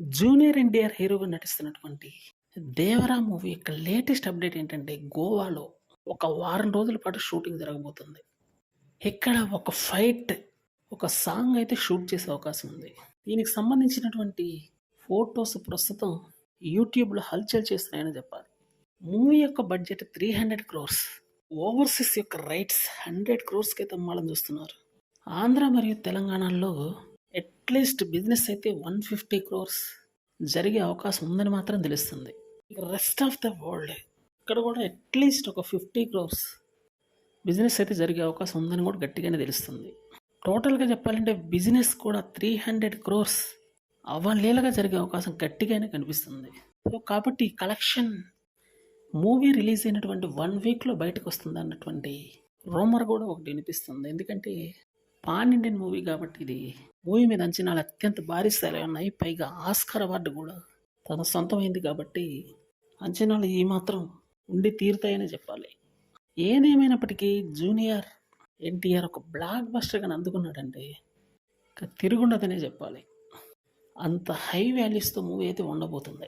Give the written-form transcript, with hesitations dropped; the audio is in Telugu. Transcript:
జూనియర్ ఎన్టీఆర్ హీరోగా నటిస్తున్నటువంటి 'దేవరా' మూవీ యొక్క లేటెస్ట్ అప్డేట్ ఏంటంటే, గోవాలో ఒక వారం రోజుల పాటు షూటింగ్ జరగబోతుంది. ఇక్కడ ఒక ఫైట్, ఒక సాంగ్ అయితే షూట్ చేసే అవకాశం ఉంది. దీనికి సంబంధించినటువంటి ఫోటోస్ ప్రస్తుతం యూట్యూబ్‌లో హల్చల్ చేస్తున్నాయని చెప్పాలి. మూవీ యొక్క బడ్జెట్ 300 క్రోర్స్. ఓవర్‌సీస్ యొక్క రైట్స్ 100 క్రోర్స్‌కి అయితే అమ్మాలని చూస్తున్నారు. ఆంధ్ర మరియు తెలంగాణలో అట్‌లీస్ట్ బిజినెస్ అయితే 150 క్రోర్స్ జరిగే అవకాశం ఉందని మాత్రం తెలుస్తుంది. ఇక రెస్ట్ ఆఫ్ ద వరల్డ్ ఇక్కడ కూడా అట్‌లీస్ట్ ఒక 50 క్రోర్స్ బిజినెస్ అయితే జరిగే అవకాశం ఉందని కూడా గట్టిగానే తెలుస్తుంది. టోటల్‌గా చెప్పాలంటే బిజినెస్ కూడా 300 క్రోర్స్ అవలీలగా జరిగే అవకాశం గట్టిగానే కనిపిస్తుంది. సో కాబట్టి కలెక్షన్ మూవీ రిలీజ్ అయినటువంటి 1 వీక్‌లో బయటకొస్తుందన్నటువంటి రూమర్ కూడా ఒకటి వినిపిస్తుంది. ఎందుకంటే పాన్ ఇండియన్ మూవీ కాబట్టి ఇది మూవీ మీద అంచనాలు అత్యంత భారీ స్థాయిలో ఉన్నాయి. పైగా ఆస్కార్ అవార్డు కూడా తన సొంతమైంది కాబట్టి అంచనాలు ఈ మాత్రం ఉండి తీరుతాయని చెప్పాలి. ఏదేమైనప్పటికీ జూనియర్ ఎన్టీఆర్ ఒక బ్లాక్ బస్టర్గా అందుకున్నాడంటే ఇక తిరుగుండదనే చెప్పాలి. అంత హై వాల్యూస్తో మూవీ అయితే ఉండబోతుంది.